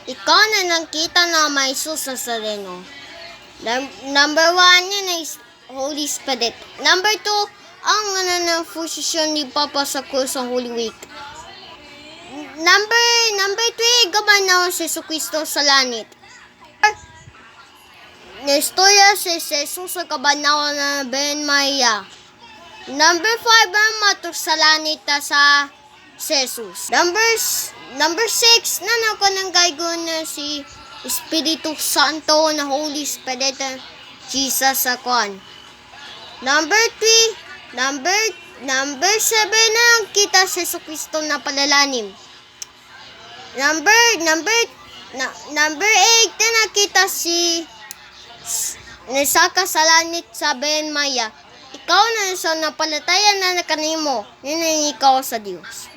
Ikaw na nakita na may Jesus sa Nazareno. Number 1, yun is Holy Spirit. Number 2, ang ng posisyon ni Papa sa krus ng Holy Week. Number 3, gabanaw si Jesucristo sa langit. Nestorya si Jesus sa kabanaw na Ben Maria. Number 5, ang matok sa langit sa Jesus. Number 6, nanaw ko ng gaygon na si Espiritu Santo na Holy Spirit Jesus sa kwan. Number 7 na kita si Jesucristo na palalanim. Number 8 na nakita si Nisaka sa langit sa Ben Maya. Ikaw na sa napalatayan na nakanimo. Yun ang ikaw sa Diyos.